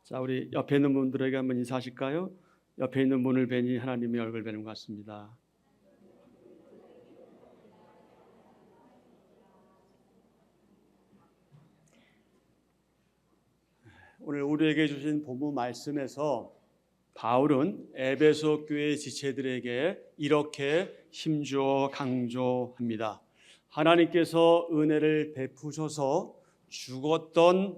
자, 우리 옆에 있는 분들에게 한번 인사하실까요? 옆에 있는 분을 뵈니 하나님의 얼굴 뵈는 것 같습니다. 오늘 우리에게 주신 본문 말씀에서 바울은 에베소 교회 지체들에게 이렇게 힘주어 강조합니다. 하나님께서 은혜를 베푸셔서 죽었던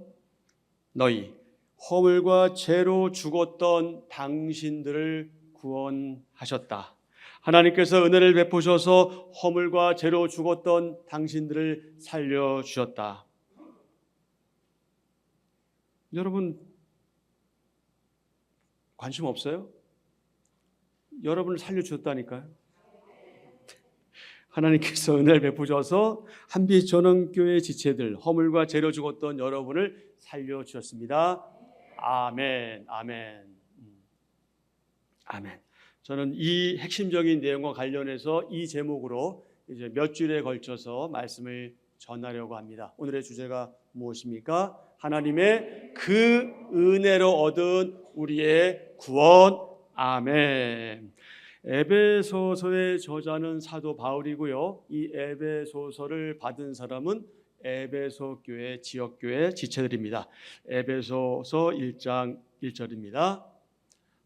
너희, 허물과 죄로 죽었던 당신들을 구원하셨다. 하나님께서 은혜를 베푸셔서 허물과 죄로 죽었던 당신들을 살려주셨다. 여러분 관심 없어요? 여러분을 살려주셨다니까요. 하나님께서 은혜를 베푸셔서 한빛전원교회 지체들, 허물과 죄로 죽었던 여러분을 살려주셨습니다. 아멘, 아멘, 아멘. 저는 이 핵심적인 내용과 관련해서 이 제목으로 이제 몇 주일에 걸쳐서 말씀을 전하려고 합니다. 오늘의 주제가 무엇입니까? 하나님의 그 은혜로 얻은 우리의 구원. 아멘. 에베소서의 저자는 사도 바울이고요. 이 에베소서를 받은 사람은 에베소 교회 지역교회 지체들입니다. 에베소서 1장 1절입니다.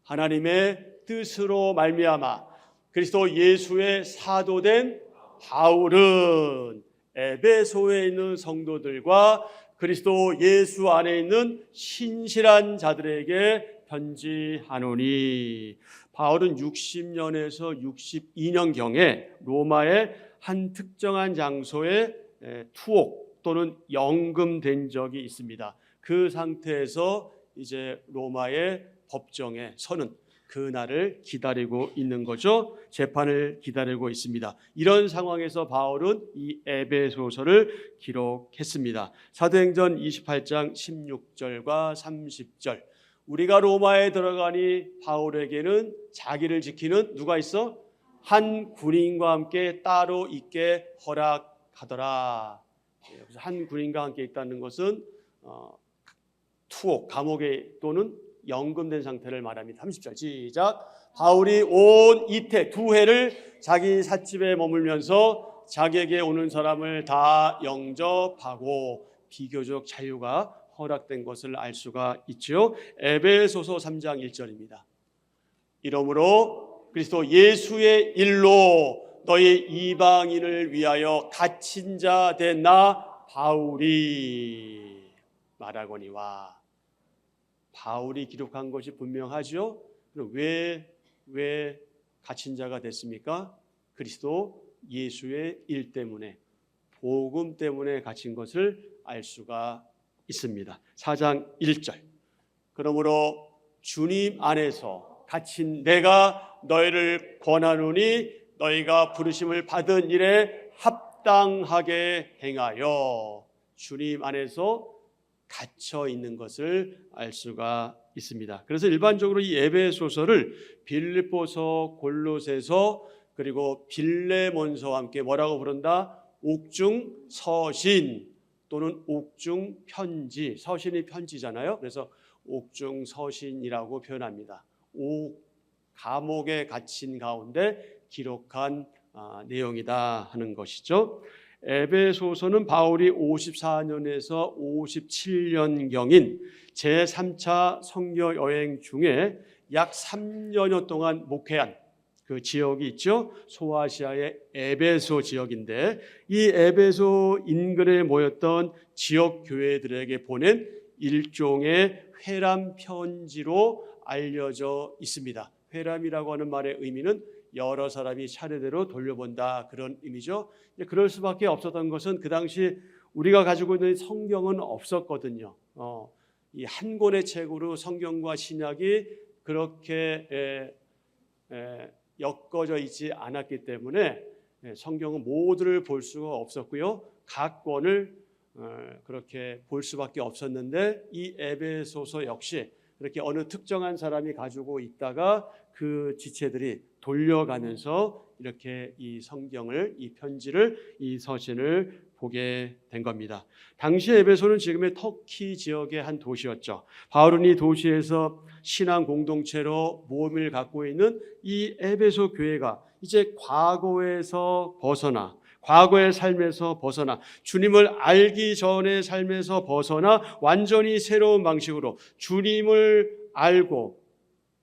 하나님의 뜻으로 말미암아 그리스도 예수의 사도된 바울은 에베소에 있는 성도들과 그리스도 예수 안에 있는 신실한 자들에게 편지하노니. 바울은 60년에서 62년경에 로마의 한 특정한 장소에 투옥 또는 연금된 적이 있습니다. 그 상태에서 이제 로마의 법정에 서는 그날을 기다리고 있는 거죠. 재판을 기다리고 있습니다. 이런 상황에서 바울은 이 에베소서를 기록했습니다. 사도행전 28장 16절과 30절. 우리가 로마에 들어가니 바울에게는 자기를 지키는 누가 있어? 한 군인과 함께 따로 있게 허락하더라. 여기서 한 군인과 함께 있다는 것은 투옥, 감옥에 또는 연금된 상태를 말합니다. 30절 시작. 바울이 온 이태 2해를 자기 삿집에 머물면서 자기에게 오는 사람을 다 영접하고 비교적 자유가 허락된 것을 알 수가 있죠. 에베소서 3장 1절입니다. 이러므로 그리스도 예수의 일로 너희 이방인을 위하여 갇힌 자 된 나 바울이 말하거니와. 바울이 기록한 것이 분명하죠. 그럼 왜 갇힌 자가 됐습니까? 그리스도 예수의 일 때문에, 복음 때문에 갇힌 것을 알 수가 있습니다. 4장 1절. 그러므로 주님 안에서 갇힌 내가 너희를 권하노니 너희가 부르심을 받은 일에 합당하게 행하여. 주님 안에서 갇혀 있는 것을 알 수가 있습니다. 그래서 일반적으로 이 에베소서를 빌립보서, 골로새서 그리고 빌레몬서와 함께 뭐라고 부른다? 옥중 서신 또는 옥중 편지. 서신이 편지잖아요. 그래서 옥중 서신이라고 표현합니다. 감옥에 갇힌 가운데 기록한 내용이다 하는 것이죠. 에베소서는 바울이 54년에서 57년경인 제3차 선교 여행 중에 약 3년여 동안 목회한 그 지역이 있죠. 소아시아의 에베소 지역인데 이 에베소 인근에 모였던 지역 교회들에게 보낸 일종의 회람 편지로 알려져 있습니다. 회람이라고 하는 말의 의미는 여러 사람이 차례대로 돌려본다, 그런 의미죠. 그럴 수밖에 없었던 것은 그 당시 우리가 가지고 있는 성경은 없었거든요. 이 한 권의 책으로 성경과 신약이 그렇게 엮어져 있지 않았기 때문에 성경은 모두를 볼 수가 없었고요. 각 권을 그렇게 볼 수밖에 없었는데 이 에베소서 역시 그렇게 어느 특정한 사람이 가지고 있다가 그 지체들이 돌려가면서 이렇게 이 성경을, 이 편지를, 이 서신을 보게 된 겁니다. 당시 에베소는 지금의 터키 지역의 한 도시였죠. 바울은 이 도시에서 신앙 공동체로 모임을 갖고 있는 이 에베소 교회가 이제 과거에서 벗어나, 과거의 삶에서 벗어나, 주님을 알기 전의 삶에서 벗어나 완전히 새로운 방식으로 주님을 알고,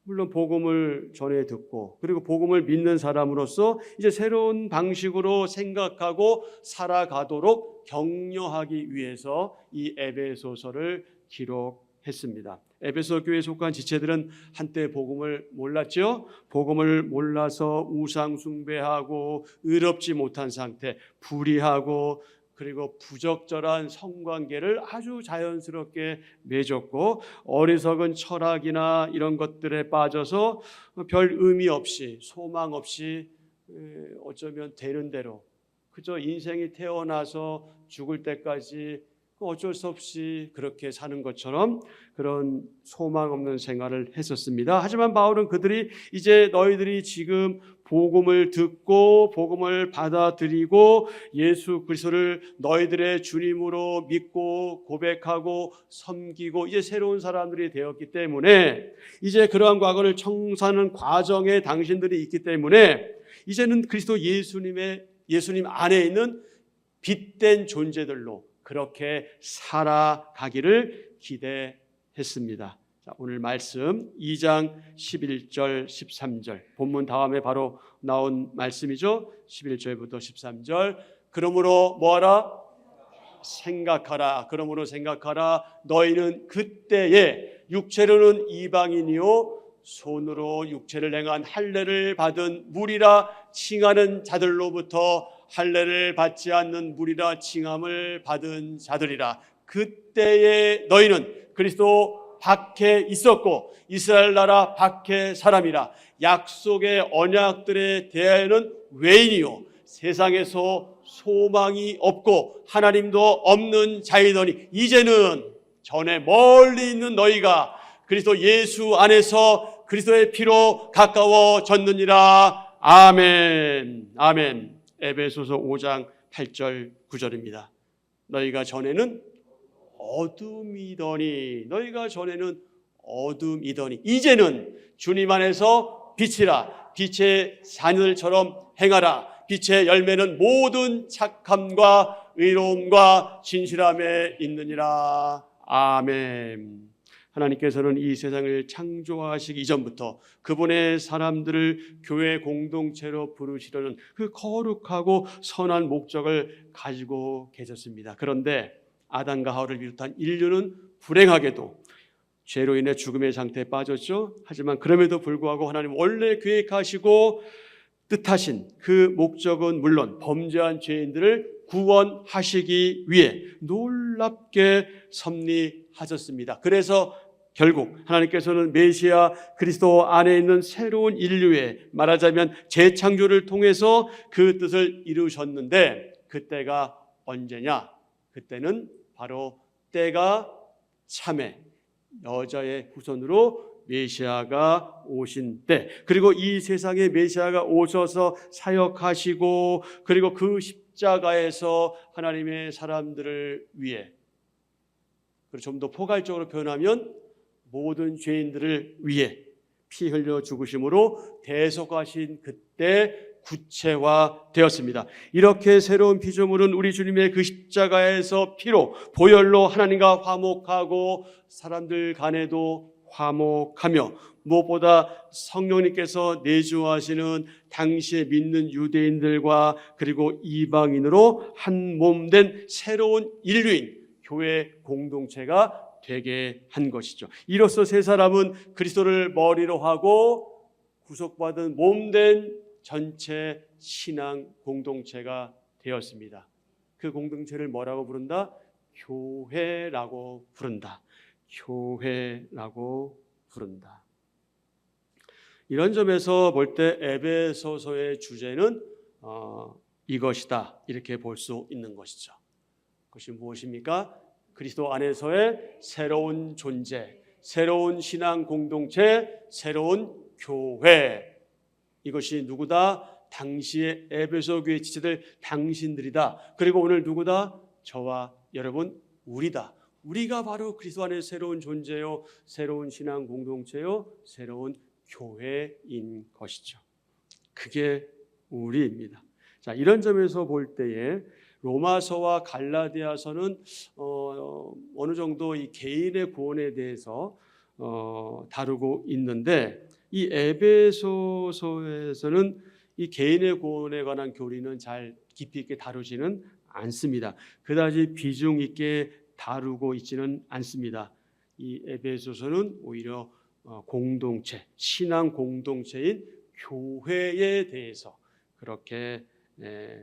물론 복음을 전해 듣고, 그리고 복음을 믿는 사람으로서 이제 새로운 방식으로 생각하고 살아가도록 격려하기 위해서 이 에베소서를 기록했습니다. 에베소 교회에 속한 지체들은 한때 복음을 몰랐죠. 복음을 몰라서 우상 숭배하고 의롭지 못한 상태, 불의하고 그리고 부적절한 성관계를 아주 자연스럽게 맺었고, 어리석은 철학이나 이런 것들에 빠져서 별 의미 없이, 소망 없이, 어쩌면 되는 대로 그저 인생이 태어나서 죽을 때까지 어쩔 수 없이 그렇게 사는 것처럼 그런 소망 없는 생활을 했었습니다. 하지만 바울은 그들이 이제 너희들이 지금 복음을 듣고 복음을 받아들이고 예수 그리스도를 너희들의 주님으로 믿고 고백하고 섬기고 이제 새로운 사람들이 되었기 때문에, 이제 그러한 과거를 청산하는 과정에 당신들이 있기 때문에 이제는 그리스도 예수님 안에 있는 빛된 존재들로 그렇게 살아가기를 기대했습니다. 자, 오늘 말씀 2장 11절 13절 본문 다음에 바로 나온 말씀이죠. 11절부터 13절. 그러므로 뭐하라? 생각하라. 그러므로 생각하라. 너희는 그때에 육체로는 이방인이요 손으로 육체를 행한 할례를 받은 무리라 칭하는 자들로부터 할례를 받지 않는 무리라 칭함을 받은 자들이라. 그때에 너희는 그리스도 밖에 있었고 이스라엘 나라 밖에 사람이라. 약속의 언약들에 대하여는 외인이요 세상에서 소망이 없고 하나님도 없는 자이더니 이제는 전에 멀리 있는 너희가 그리스도 예수 안에서 그리스도의 피로 가까워졌느니라. 아멘. 아멘. 에베소서 5장 8절 9절입니다. 너희가 전에는 어둠이더니 이제는 주님 안에서 빛이라. 빛의 자녀들처럼 행하라. 빛의 열매는 모든 착함과 의로움과 진실함에 있느니라. 아멘. 하나님께서는 이 세상을 창조하시기 이전부터 그분의 사람들을 교회 공동체로 부르시려는 그 거룩하고 선한 목적을 가지고 계셨습니다. 그런데 아담과 하와를 비롯한 인류는 불행하게도 죄로 인해 죽음의 상태에 빠졌죠. 하지만 그럼에도 불구하고 하나님 원래 계획하시고 뜻하신 그 목적은 물론 범죄한 죄인들을 구원하시기 위해 놀랍게 섭리하셨습니다. 그래서 결국 하나님께서는 메시아 그리스도 안에 있는 새로운 인류의, 말하자면 재창조를 통해서 그 뜻을 이루셨는데, 그때가 언제냐? 그때는 바로 때가 참에 여자의 후손으로 메시아가 오신 때, 그리고 이 세상에 메시아가 오셔서 사역하시고, 그리고 그 십자가에서 하나님의 사람들을 위해, 그리고 좀 더 포괄적으로 표현하면 모든 죄인들을 위해 피 흘려 죽으심으로 대속하신 그때 구체화되었습니다. 이렇게 새로운 피조물은 우리 주님의 그 십자가에서 피로 보혈로 하나님과 화목하고 사람들 간에도 화목하며, 무엇보다 성령님께서 내주하시는 당시에 믿는 유대인들과 그리고 이방인으로 한 몸 된 새로운 인류인 교회 공동체가 되게 한 것이죠. 이로써 세 사람은 그리스도를 머리로 하고 구속받은 몸된 전체 신앙 공동체가 되었습니다. 그 공동체를 뭐라고 부른다? 교회라고 부른다. 교회라고 부른다. 이런 점에서 볼 때 에베소서의 주제는 이것이다, 이렇게 볼 수 있는 것이죠. 그것이 무엇입니까? 그리스도 안에서의 새로운 존재, 새로운 신앙 공동체, 새로운 교회. 이것이 누구다? 당시의 에베소 교회 지체들 당신들이다. 그리고 오늘 누구다? 저와 여러분 우리다. 우리가 바로 그리스도 안에 새로운 존재요, 새로운 신앙 공동체요, 새로운 교회인 것이죠. 그게 우리입니다. 자, 이런 점에서 볼 때에 로마서와 갈라디아서는 어느 정도 이 개인의 구원에 대해서 다루고 있는데, 이 에베소서에서는 이 개인의 구원에 관한 교리는 잘 깊이 있게 다루지는 않습니다. 그다지 비중 있게 다루고 있지는 않습니다. 이 에베소서는 오히려 공동체, 신앙 공동체인 교회에 대해서 그렇게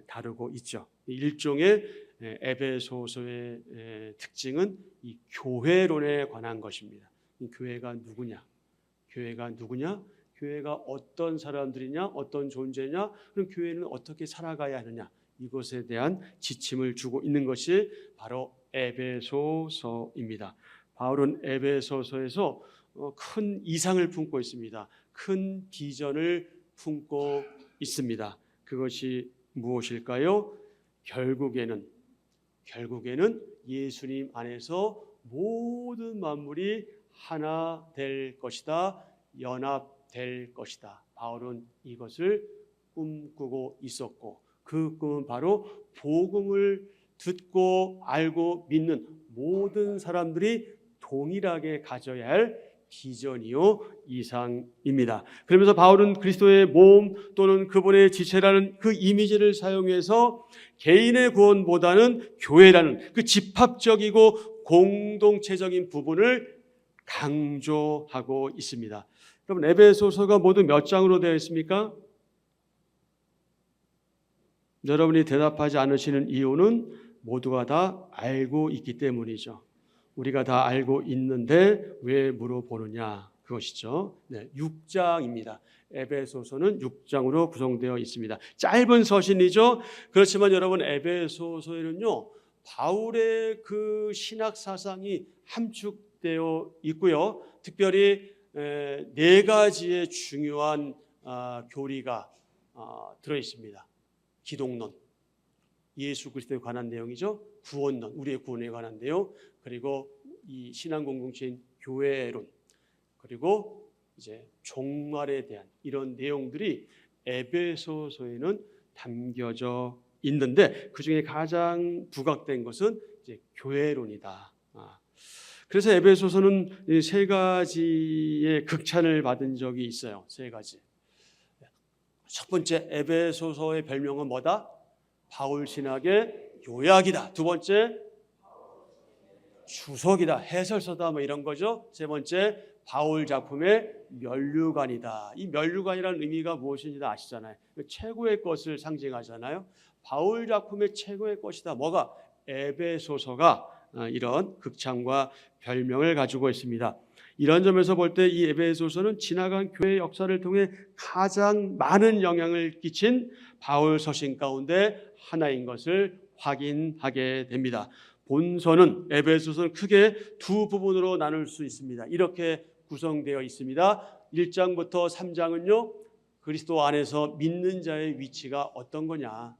다루고 있죠. 일종의 에베소서의 특징은 이 교회론에 관한 것입니다. 이 교회가 누구냐? 교회가 누구냐? 교회가 어떤 사람들이냐? 어떤 존재냐? 그럼 교회는 어떻게 살아가야 하느냐? 이것에 대한 지침을 주고 있는 것이 바로 에베소서입니다. 바울은 에베소서에서 큰 이상을 품고 있습니다. 큰 비전을 품고 있습니다. 그것이 무엇일까요? 결국에는 예수님 안에서 모든 만물이 하나 될 것이다. 연합될 것이다. 바울은 이것을 꿈꾸고 있었고, 그 꿈은 바로 복음을 듣고 알고 믿는 모든 사람들이 동일하게 가져야 할 비전이요 이상입니다. 그러면서 바울은 그리스도의 몸 또는 그분의 지체라는 그 이미지를 사용해서 개인의 구원보다는 교회라는 그 집합적이고 공동체적인 부분을 강조하고 있습니다. 여러분, 에베소서가 모두 몇 장으로 되어 있습니까? 여러분이 대답하지 않으시는 이유는 모두가 다 알고 있기 때문이죠. 우리가 다 알고 있는데 왜 물어보느냐, 그것이죠. 6장입니다. 에베소서는 6장으로 구성되어 있습니다. 짧은 서신이죠. 그렇지만 여러분, 에베소서에는요 바울의 그 신학 사상이 함축되어 있고요. 특별히 4가지의 중요한 교리가 들어 있습니다. 기독론, 예수 그리스도에 관한 내용이죠. 구원론, 우리의 구원에 관한 내용, 그리고 이 신앙 공동체인 교회론, 그리고 이제 종말에 대한 이런 내용들이 에베소서에는 담겨져 있는데, 그 중에 가장 부각된 것은 이제 교회론이다. 그래서 에베소서는 3가지의 극찬을 받은 적이 있어요. 3가지. 첫 번째, 에베소서의 별명은 뭐다? 바울 신학의 요약이다. 두 번째, 주석이다, 해설서다, 뭐 이런 거죠. 세 번째, 바울 작품의 면류관이다. 이 면류관이라는 의미가 무엇인지 다 아시잖아요. 최고의 것을 상징하잖아요. 바울 작품의 최고의 것이다. 뭐가? 에베소서가 이런 극찬과 별명을 가지고 있습니다. 이런 점에서 볼 때 이 에베소서는 지나간 교회 역사를 통해 가장 많은 영향을 끼친 바울 서신 가운데 하나인 것을 확인하게 됩니다. 본서는, 에베소서는 크게 2 부분으로 나눌 수 있습니다. 이렇게 구성되어 있습니다. 1장부터 3장은요 그리스도 안에서 믿는 자의 위치가 어떤 거냐,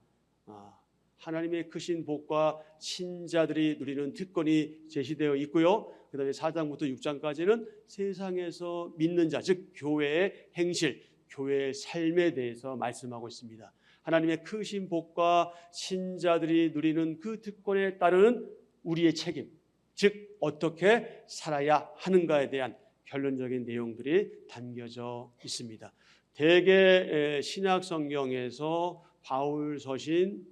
하나님의 크신 복과 신자들이 누리는 특권이 제시되어 있고요. 그 다음에 4장부터 6장까지는 세상에서 믿는 자, 즉 교회의 행실, 교회의 삶에 대해서 말씀하고 있습니다. 하나님의 크신 복과 신자들이 누리는 그 특권에 따르는 우리의 책임, 즉 어떻게 살아야 하는가에 대한 결론적인 내용들이 담겨져 있습니다. 대개 신약 성경에서 바울 서신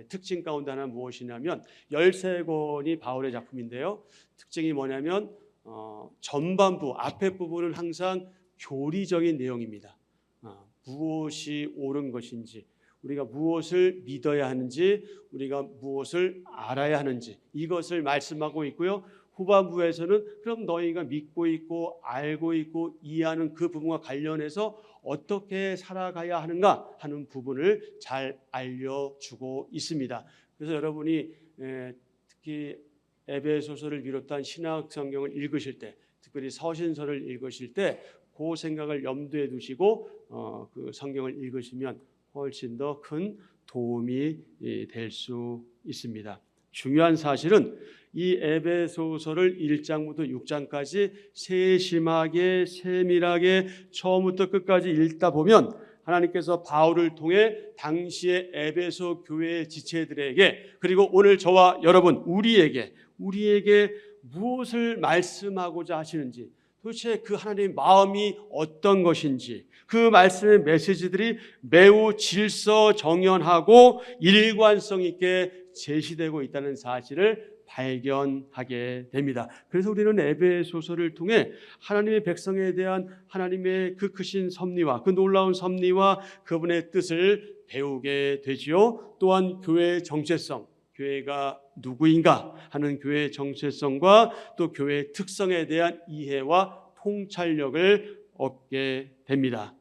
특징 가운데 하나는 무엇이냐면 13권이 바울의 작품인데요. 특징이 뭐냐면 전반부, 앞에 부분은 항상 교리적인 내용입니다. 무엇이 옳은 것인지, 우리가 무엇을 믿어야 하는지, 우리가 무엇을 알아야 하는지, 이것을 말씀하고 있고요. 후반부에서는 그럼 너희가 믿고 있고 알고 있고 이해하는 그 부분과 관련해서 어떻게 살아가야 하는가 하는 부분을 잘 알려주고 있습니다. 그래서 여러분이 특히 에베소서를 비롯한 신약 성경을 읽으실 때, 특별히 서신서를 읽으실 때 그 생각을 염두에 두시고 그 성경을 읽으시면 훨씬 더 큰 도움이 될 수 있습니다. 중요한 사실은 이 에베소서를 1장부터 6장까지 세심하게 세밀하게 처음부터 끝까지 읽다 보면 하나님께서 바울을 통해 당시의 에베소 교회의 지체들에게 그리고 오늘 저와 여러분 우리에게 무엇을 말씀하고자 하시는지 도대체 그 하나님의 마음이 어떤 것인지 그 말씀의 메시지들이 매우 질서정연하고 일관성 있게 제시되고 있다는 사실을 발견하게 됩니다. 그래서 우리는 에베소서를 통해 하나님의 백성에 대한 하나님의 그 크신 섭리와 그 놀라운 섭리와 그분의 뜻을 배우게 되지요. 또한 교회의 정체성, 교회가 누구인가 하는 교회의 정체성과 또 교회의 특성에 대한 이해와 통찰력을 얻게 됩니다.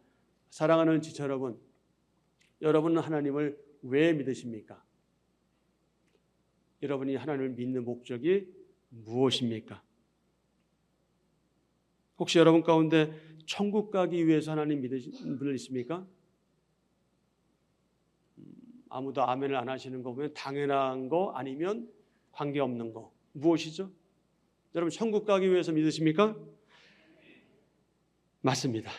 사랑하는 지체 여러분, 여러분은 하나님을 왜 믿으십니까? 여러분이 하나님을 믿는 목적이 무엇입니까? 혹시 여러분 가운데 천국 가기 위해서 하나님 믿으시는 분 있습니까? 아무도 아멘을 안 하시는 거 보면 당연한 거 아니면 관계없는 거 무엇이죠? 여러분 천국 가기 위해서 믿으십니까? 맞습니다.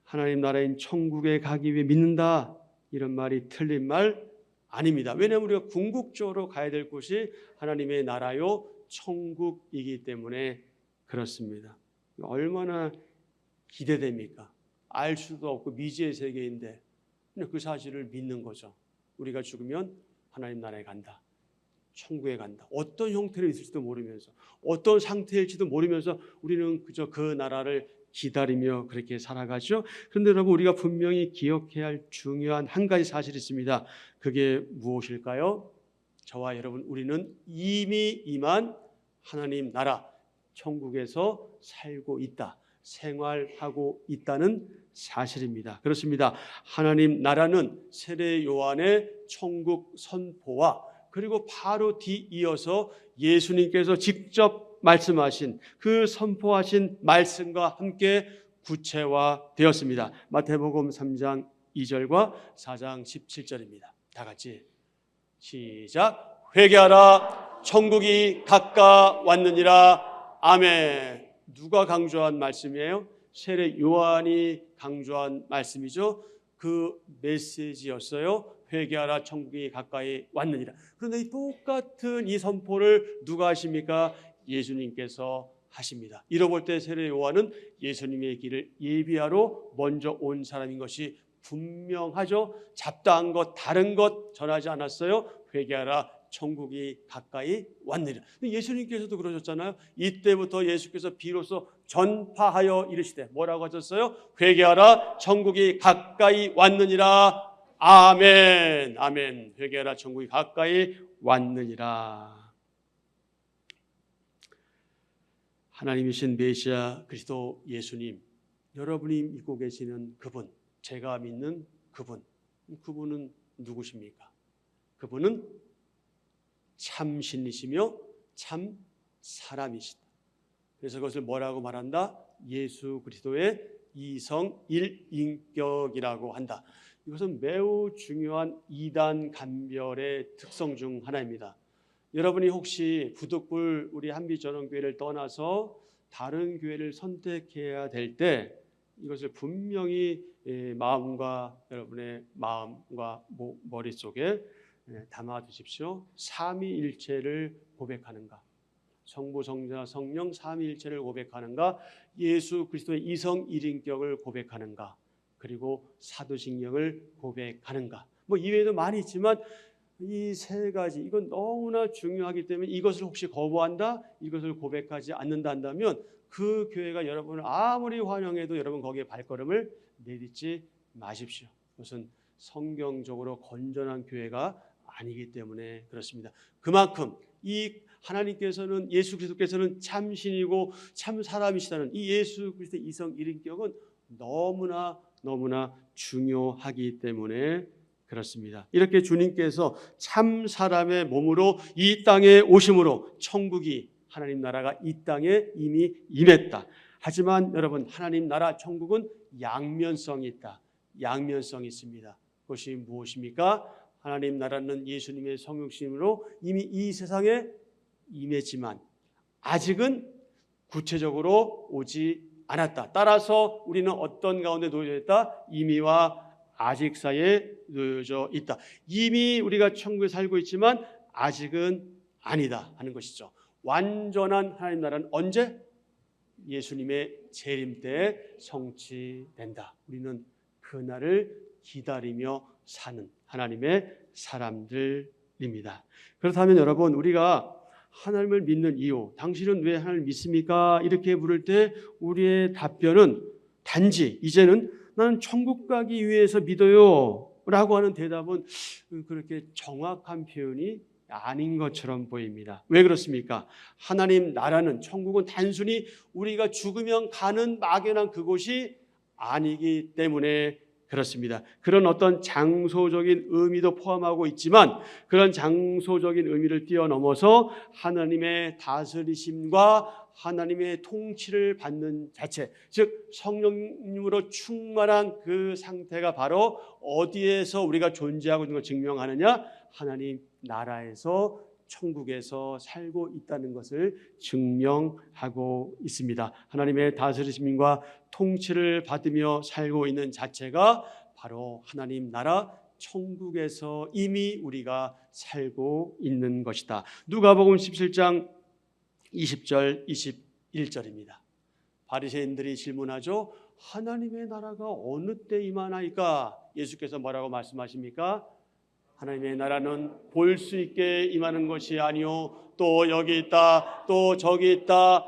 하나님 나라인 천국에 가기 위해 믿는다 이런 말이 틀린 말 아닙니다. 왜냐하면 우리가 궁극적으로 가야 될 곳이 하나님의 나라요 천국이기 때문에 그렇습니다. 얼마나 기대됩니까? 알 수도 없고 미지의 세계인데 그 사실을 믿는 거죠. 우리가 죽으면 하나님 나라에 간다. 천국에 간다. 어떤 형태로 있을지도 모르면서 어떤 상태일지도 모르면서 우리는 그저 그 나라를 기다리며 그렇게 살아가죠. 그런데 여러분 우리가 분명히 기억해야 할 중요한 한 가지 사실이 있습니다. 그게 무엇일까요? 저와 여러분 우리는 이미 임한 하나님 나라 천국에서 살고 있다. 생활하고 있다는 사실입니다. 그렇습니다. 하나님 나라는 세례 요한의 천국 선포와 그리고 바로 뒤이어서 예수님께서 직접 말씀하신 그 선포하신 말씀과 함께 구체화되었습니다. 마태복음 3장 2절과 4장 17절입니다. 다 같이 시작. 회개하라 천국이 가까웠느니라. 아멘. 누가 강조한 말씀이에요? 세례 요한이 강조한 말씀이죠. 그 메시지였어요. 회개하라 천국이 가까이 왔느니라. 그런데 이 똑같은 이 선포를 누가 하십니까? 예수님께서 하십니다. 이러볼 때 세례 요한은 예수님의 길을 예비하러 먼저 온 사람인 것이 분명하죠. 잡다한 것 다른 것 전하지 않았어요. 회개하라 천국이 가까이 왔느니라. 예수님께서도 그러셨잖아요. 이때부터 예수께서 비로소 전파하여 이르시되 뭐라고 하셨어요? 회개하라 천국이 가까이 왔느니라. 아멘. 아멘. 회개하라 천국이 가까이 왔느니라. 하나님이신 메시아 그리스도 예수님, 여러분이 믿고 계시는 그분, 제가 믿는 그분은 누구십니까? 그분은 참신이시며 참 사람이시다. 그래서 그것을 뭐라고 말한다? 예수 그리스도의 이성 일인격이라고 한다. 이것은 매우 중요한 이단 간별의 특성 중 하나입니다. 여러분이 혹시 부득불 우리 한빛전원교회를 떠나서 다른 교회를 선택해야 될 때 이것을 분명히 여러분의 마음과 머릿속에 담아두십시오. 삼위일체를 고백하는가? 성부, 성자, 성령 삼위일체를 고백하는가? 예수 그리스도의 이성 일인격을 고백하는가? 그리고 사도신경을 고백하는가? 이외에도 많이 있지만 이 세 가지 이건 너무나 중요하기 때문에 이것을 혹시 거부한다, 이것을 고백하지 않는다 한다면 그 교회가 여러분을 아무리 환영해도 여러분 거기에 발걸음을 내딛지 마십시오. 그것은 성경적으로 건전한 교회가 아니기 때문에 그렇습니다. 그만큼 이 하나님께서는 예수 그리스도께서는 참신이고 참 사람이시다는 이 예수 그리스도의 이성 일인격은 너무나 중요하기 때문에 그렇습니다. 이렇게 주님께서 참 사람의 몸으로 이 땅에 오심으로 천국이 하나님 나라가 이 땅에 이미 임했다. 하지만 여러분 하나님 나라 천국은 양면성이 있다. 양면성이 있습니다. 그것이 무엇입니까? 하나님 나라는 예수님의 성육신으로 이미 이 세상에 임했지만 아직은 구체적으로 오지 않았다. 따라서 우리는 어떤 가운데 놓여져 있다? 이미와 아직 사이에 놓여져 있다. 이미 우리가 천국에 살고 있지만 아직은 아니다 하는 것이죠. 완전한 하나님 나라는 언제? 예수님의 재림 때 성취된다. 우리는 그날을 기다리며 사는 하나님의 사람들입니다. 그렇다면 여러분, 우리가 하나님을 믿는 이유, 당신은 왜 하나님을 믿습니까? 이렇게 물을 때 우리의 답변은 단지 이제는 나는 천국 가기 위해서 믿어요 라고 하는 대답은 그렇게 정확한 표현이 아닌 것처럼 보입니다. 왜 그렇습니까? 하나님 나라는, 천국은 단순히 우리가 죽으면 가는 막연한 그곳이 아니기 때문에 그렇습니다. 그런 어떤 장소적인 의미도 포함하고 있지만 그런 장소적인 의미를 뛰어넘어서 하나님의 다스리심과 하나님의 통치를 받는 자체, 즉 성령님으로 충만한 그 상태가 바로 어디에서 우리가 존재하고 있는 걸 증명하느냐? 하나님 나라에서, 천국에서 살고 있다는 것을 증명하고 있습니다. 하나님의 다스리심과 통치를 받으며 살고 있는 자체가 바로 하나님 나라 천국에서 이미 우리가 살고 있는 것이다. 누가복음 17장 20절 21절입니다. 바리새인들이 질문하죠. 하나님의 나라가 어느 때 임하나이까? 예수께서 뭐라고 말씀하십니까? 하나님의 나라는 볼 수 있게 임하는 것이 아니요 또 여기 있다 또 저기 있다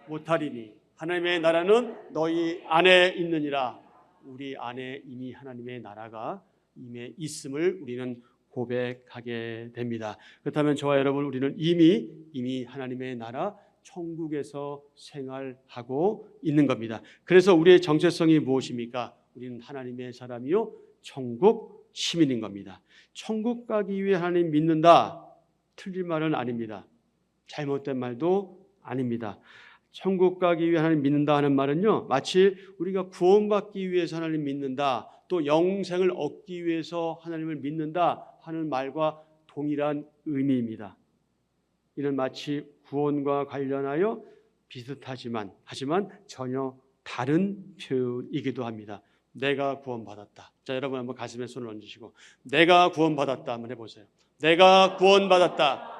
못하리니 하나님의 나라는 너희 안에 있느니라. 우리 안에 이미 하나님의 나라가 임해 있음을 우리는 고백하게 됩니다. 그렇다면 저와 여러분, 우리는 이미 하나님의 나라 천국에서 생활하고 있는 겁니다. 그래서 우리의 정체성이 무엇입니까? 우리는 하나님의 사람이요 천국 시민인 겁니다. 천국 가기 위해 하나님 믿는다, 틀린 말은 아닙니다. 잘못된 말도 아닙니다. 천국 가기 위해 하나님 믿는다 하는 말은요, 마치 우리가 구원받기 위해서 하나님 믿는다, 또 영생을 얻기 위해서 하나님을 믿는다 하는 말과 동일한 의미입니다. 이는 마치 구원과 관련하여 비슷하지만 전혀 다른 표현이기도 합니다. 내가 구원받았다. 자, 여러분 한번 가슴에 손을 얹으시고 내가 구원받았다 한번 해보세요. 내가 구원받았다.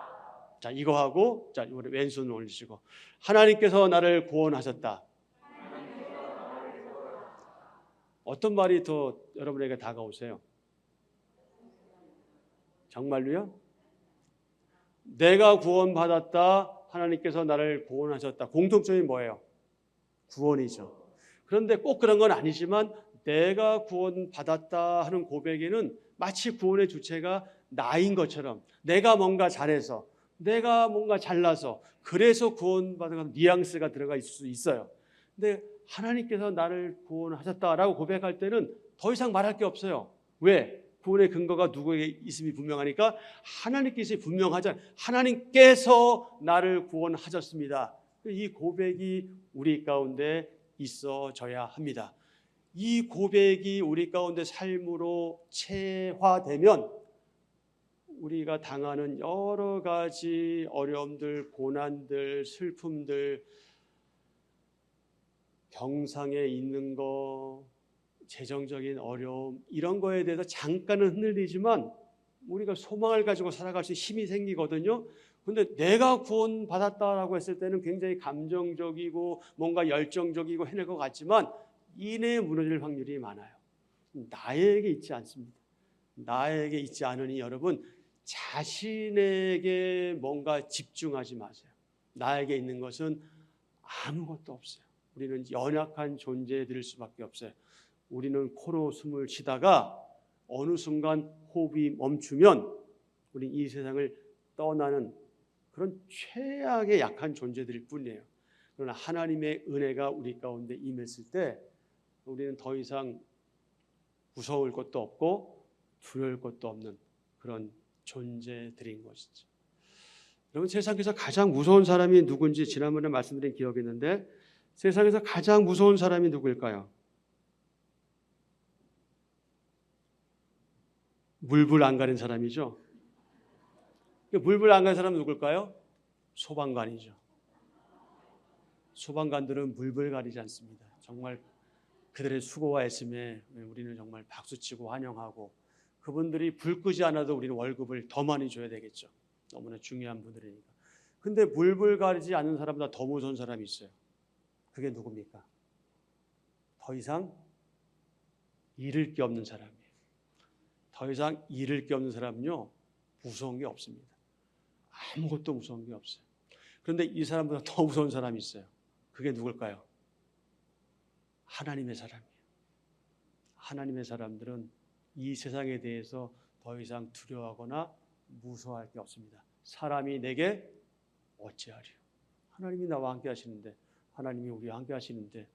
자, 이거 하고, 자, 우리 왼손을 올리시고 하나님께서 나를 구원하셨다. 어떤 말이 더 여러분에게 다가오세요? 정말로요? 내가 구원받았다. 하나님께서 나를 구원하셨다. 공통점이 뭐예요? 구원이죠. 그런데 꼭 그런 건 아니지만 내가 구원받았다 하는 고백에는 마치 구원의 주체가 나인 것처럼, 내가 뭔가 잘해서, 내가 뭔가 잘나서 그래서 구원받은 뉘앙스가 들어가 있을 수 있어요. 근데 하나님께서 나를 구원하셨다라고 고백할 때는 더 이상 말할 게 없어요. 왜? 구원의 근거가 누구에게 있음이 분명하니까 하나님께서 분명하잖아요. 하나님께서 나를 구원하셨습니다. 이 고백이 우리 가운데 있어져야 합니다. 이 고백이 우리 가운데 삶으로 체화되면 우리가 당하는 여러 가지 어려움들, 고난들, 슬픔들, 병상에 있는 거, 재정적인 어려움, 이런 거에 대해서 잠깐은 흔들리지만 우리가 소망을 가지고 살아갈 수 있는 힘이 생기거든요. 근데 내가 구원받았다라고 했을 때는 굉장히 감정적이고 뭔가 열정적이고 해낼 것 같지만 이내에 무너질 확률이 많아요. 나에게 있지 않습니다. 나에게 있지 않으니 여러분, 자신에게 뭔가 집중하지 마세요. 나에게 있는 것은 아무것도 없어요. 우리는 연약한 존재들일 수밖에 없어요. 우리는 코로 숨을 쉬다가 어느 순간 호흡이 멈추면 우리 이 세상을 떠나는 그런 최악의 약한 존재들일 뿐이에요. 그러나 하나님의 은혜가 우리 가운데 임했을 때 우리는 더 이상 무서울 것도 없고 두려울 것도 없는 그런 존재들인 것이죠. 여러분, 세상에서 가장 무서운 사람이 누군지 지난번에 말씀드린 기억이 있는데 세상에서 가장 무서운 사람이 누구일까요? 물불 안 가린 사람이죠. 물불 안 가린 사람은 누굴까요? 소방관이죠. 소방관들은 물불 가리지 않습니다. 정말 그들의 수고와 애씀에 우리는 정말 박수치고 환영하고, 그분들이 불 끄지 않아도 우리는 월급을 더 많이 줘야 되겠죠. 너무나 중요한 분들이니까. 근데 물불 가리지 않는 사람보다 더 무서운 사람이 있어요. 그게 누굽니까? 더 이상 잃을 게 없는 사람이에요. 더 이상 잃을 게 없는 사람은요, 무서운 게 없습니다. 아무것도 무서운 게 없어요. 그런데 이 사람보다 더 무서운 사람이 있어요. 그게 누굴까요? 하나님의 사람이에요. 하나님의 사람들은 이 세상에 대해서 더 이상 두려워하거나 무서워할 게 없습니다. 사람이 내게 어찌하리요? 하나님이 나와 함께 하시는데, 하나님이 우리와 함께 하시는데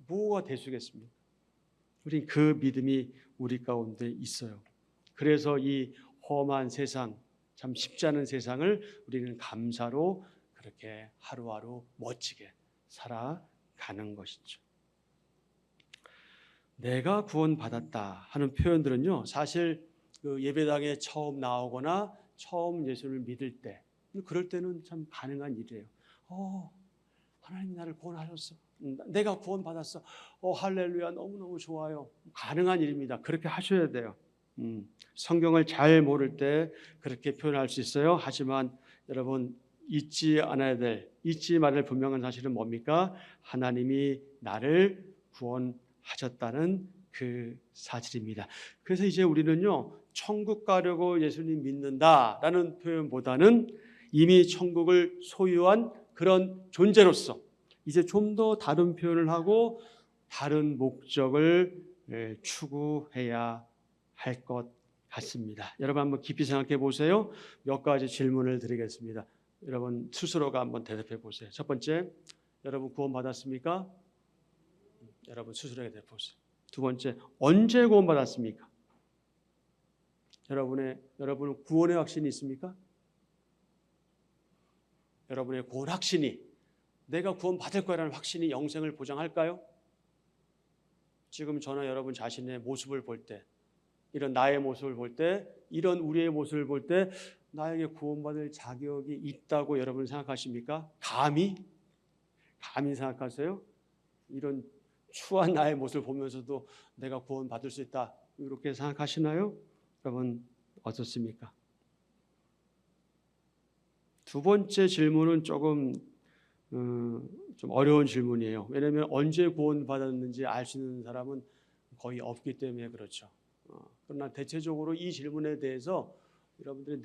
뭐가 대수겠습니까? 우린 그 믿음이 우리 가운데 있어요. 그래서 이 험한 세상, 참 쉽지 않은 세상을 우리는 감사로 그렇게 하루하루 멋지게 살아가는 것이죠. 내가 구원받았다 하는 표현들은요, 사실 그 예배당에 처음 나오거나 처음 예수를 믿을 때, 그럴 때는 참 가능한 일이에요. 하나님이 나를 구원하셨어. 내가 구원받았어. 할렐루야, 너무너무 좋아요. 가능한 일입니다. 그렇게 하셔야 돼요. 성경을 잘 모를 때 그렇게 표현할 수 있어요. 하지만 여러분, 잊지 말아야 될 분명한 사실은 뭡니까? 하나님이 나를 구원하셨다는 그 사실입니다. 그래서 이제 우리는요, 천국 가려고 예수님 믿는다라는 표현보다는 이미 천국을 소유한 그런 존재로서 이제 좀 더 다른 표현을 하고 다른 목적을 추구해야 할 것 같습니다. 여러분 한번 깊이 생각해 보세요. 몇 가지 질문을 드리겠습니다. 여러분 스스로가 한번 대답해 보세요. 첫 번째, 여러분 구원받았습니까? 여러분 스스로에게 대답해 보세요. 두 번째, 언제 구원받았습니까? 여러분은 구원의 확신이 있습니까? 여러분의 구원 확신이, 내가 구원받을 거라는 확신이 영생을 보장할까요? 지금 저나 여러분 자신의 모습을 볼 때, 이런 나의 모습을 볼 때, 이런 우리의 모습을 볼 때 나에게 구원받을 자격이 있다고 여러분 생각하십니까? 감히 생각하세요? 이런 추한 나의 모습을 보면서도 내가 구원받을 수 있다, 이렇게 생각하시나요? 여러분 어떻습니까? 두 번째 질문은 조금 좀 어려운 질문이에요. 왜냐하면 언제 구원받았는지 알 수 있는 사람은 거의 없기 때문에 그렇죠. 그러나 대체적으로 이 질문에 대해서 여러분들이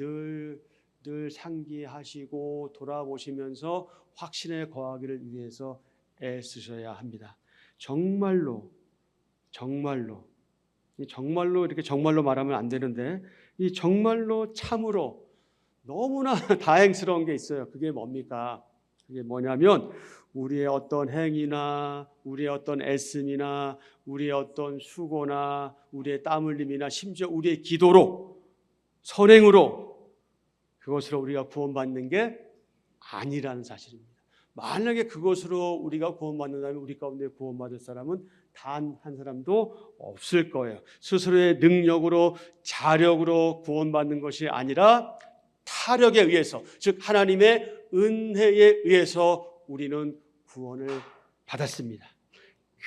늘 상기하시고 돌아보시면서 확신에 거하기를 위해서 애쓰셔야 합니다. 정말로 이렇게 정말로 말하면 안 되는데, 이 정말로 참으로 너무나 다행스러운 게 있어요. 그게 뭡니까? 그게 뭐냐면 우리의 어떤 행위나 우리의 어떤 애씀이나 우리의 어떤 수고나 우리의 땀 흘림이나 심지어 우리의 기도로, 선행으로 그것으로 우리가 구원받는 게 아니라는 사실입니다. 만약에 그것으로 우리가 구원받는다면 우리 가운데 구원받을 사람은 단 한 사람도 없을 거예요. 스스로의 능력으로, 자력으로 구원받는 것이 아니라 타력에 의해서, 즉 하나님의 은혜에 의해서 우리는 구원을 받았습니다.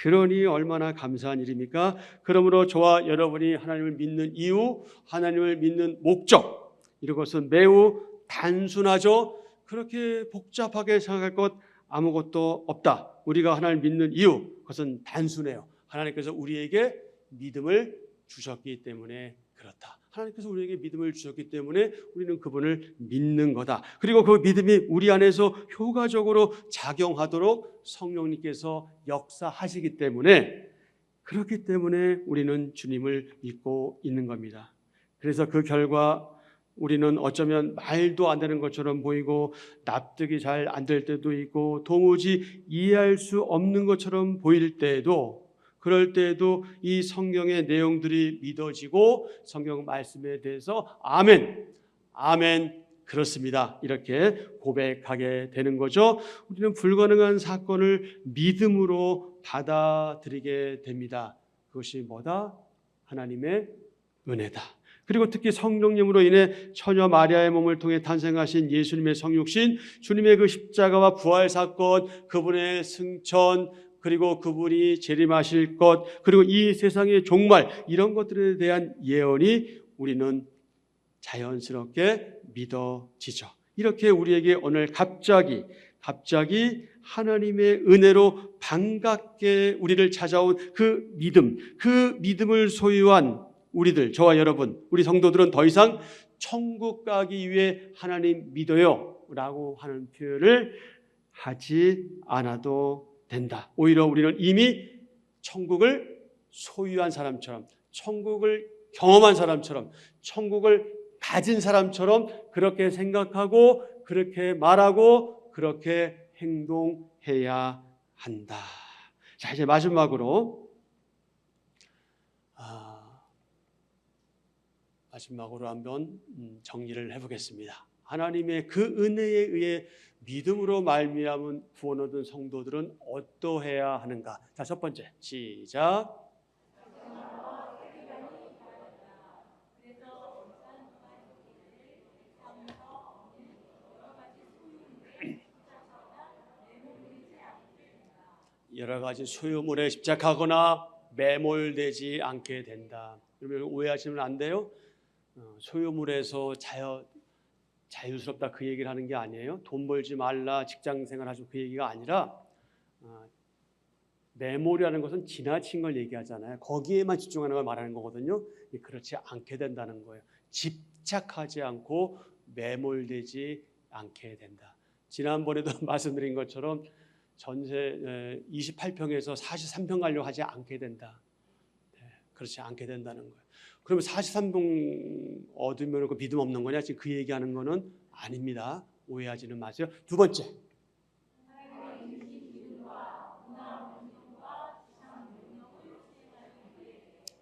그러니 얼마나 감사한 일입니까? 그러므로 저와 여러분이 하나님을 믿는 이유, 하나님을 믿는 목적, 이것은 매우 단순하죠. 그렇게 복잡하게 생각할 것 아무것도 없다. 우리가 하나님을 믿는 이유, 그것은 단순해요. 하나님께서 우리에게 믿음을 주셨기 때문에 그렇다. 하나님께서 우리에게 믿음을 주셨기 때문에 우리는 그분을 믿는 거다. 그리고 그 믿음이 우리 안에서 효과적으로 작용하도록 성령님께서 역사하시기 때문에, 그렇기 때문에 우리는 주님을 믿고 있는 겁니다. 그래서 그 결과 우리는 어쩌면 말도 안 되는 것처럼 보이고 납득이 잘 안 될 때도 있고 도무지 이해할 수 없는 것처럼 보일 때에도, 그럴 때에도 이 성경의 내용들이 믿어지고 성경 말씀에 대해서 아멘, 그렇습니다, 이렇게 고백하게 되는 거죠. 우리는 불가능한 사건을 믿음으로 받아들이게 됩니다. 그것이 뭐다? 하나님의 은혜다. 그리고 특히 성령님으로 인해 처녀 마리아의 몸을 통해 탄생하신 예수님의 성육신, 주님의 그 십자가와 부활 사건, 그분의 승천, 그리고 그분이 재림하실 것, 그리고 이 세상의 종말, 이런 것들에 대한 예언이 우리는 자연스럽게 믿어지죠. 이렇게 우리에게 오늘 갑자기 하나님의 은혜로 반갑게 우리를 찾아온 그 믿음을 소유한 우리들, 저와 여러분, 우리 성도들은 더 이상 천국 가기 위해 하나님 믿어요 라고 하는 표현을 하지 않아도 된다. 오히려 우리는 이미 천국을 소유한 사람처럼, 천국을 경험한 사람처럼, 천국을 가진 사람처럼 그렇게 생각하고, 그렇게 말하고, 그렇게 행동해야 한다. 자, 이제 마지막으로 한번 정리를 해보겠습니다. 하나님의 그 은혜에 의해 믿음으로 말미암은 구원 얻은 성도들은 어떠해야 하는가? 자, 첫 번째, 시작. 여러 가지 소유물에 집착하거나 매몰되지 않게 된다. 여러분 오해하시면 안 돼요. 소유물에서 자유스럽다 그 얘기를 하는 게 아니에요. 돈 벌지 말라, 직장생활 하죠 그 얘기가 아니라, 매몰이라는 것은 지나친 걸 얘기하잖아요. 거기에만 집중하는 걸 말하는 거거든요. 그렇지 않게 된다는 거예요. 집착하지 않고 매몰되지 않게 된다. 지난번에도 말씀드린 것처럼 전세 28평에서 43평 가려고 하지 않게 된다. 그렇지 않게 된다는 거예요. 그러면 43평 얻으면 그 믿음 없는 거냐? 지금 그 얘기하는 거는 아닙니다. 오해하지는 마세요. 두 번째,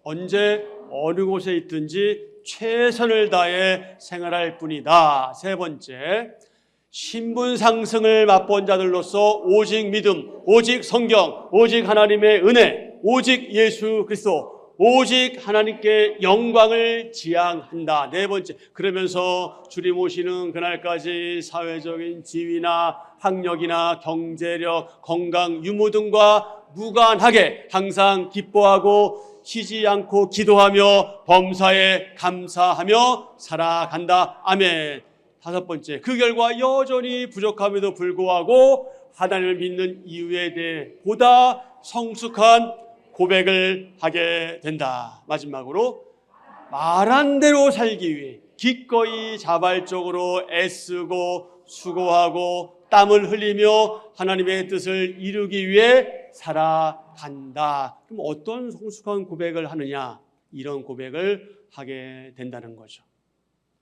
언제 어느 곳에 있든지 최선을 다해 생활할 뿐이다. 세 번째, 신분 상승을 맛본 자들로서 오직 믿음, 오직 성경, 오직 하나님의 은혜, 오직 예수 그리스도, 오직 하나님께 영광을 지향한다. 네 번째, 그러면서 주님 오시는 그날까지 사회적인 지위나 학력이나 경제력, 건강, 유무 등과 무관하게 항상 기뻐하고 쉬지 않고 기도하며 범사에 감사하며 살아간다. 아멘. 다섯 번째, 그 결과 여전히 부족함에도 불구하고 하나님을 믿는 이유에 대해 보다 성숙한 고백을 하게 된다. 마지막으로, 말한 대로 살기 위해 기꺼이 자발적으로 애쓰고 수고하고 땀을 흘리며 하나님의 뜻을 이루기 위해 살아간다. 그럼 어떤 성숙한 고백을 하느냐? 이런 고백을 하게 된다는 거죠.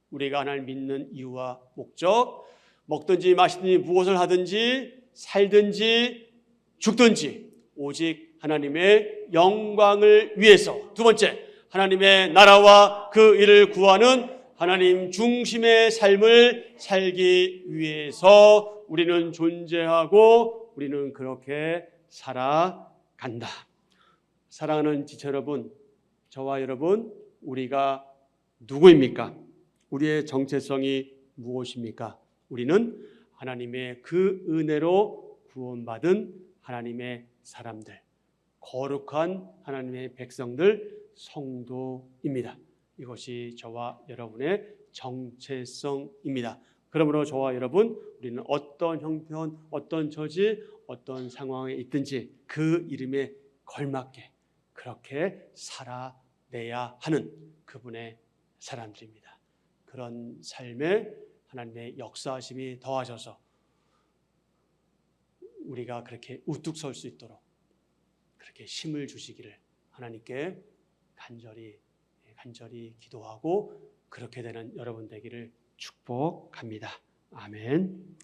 우리가 하나님을 믿는 이유와 목적, 먹든지 마시든지 무엇을 하든지 살든지 죽든지 오직 하나님의 영광을 위해서. 두 번째, 하나님의 나라와 그 일을 구하는 하나님 중심의 삶을 살기 위해서 우리는 존재하고 우리는 그렇게 살아간다. 사랑하는 지체 여러분, 저와 여러분, 우리가 누구입니까? 우리의 정체성이 무엇입니까? 우리는 하나님의 그 은혜로 구원받은 하나님의 사람들, 거룩한 하나님의 백성들, 성도입니다. 이것이 저와 여러분의 정체성입니다. 그러므로 저와 여러분, 우리는 어떤 형편, 어떤 처지, 어떤 상황에 있든지 그 이름에 걸맞게 그렇게 살아내야 하는 그분의 사람들입니다. 그런 삶에 하나님의 역사하심이 더하셔서 우리가 그렇게 우뚝 설 수 있도록 그렇게 힘을 주시기를 하나님께 간절히 기도하고 그렇게 되는 여러분 되기를 축복합니다. 아멘.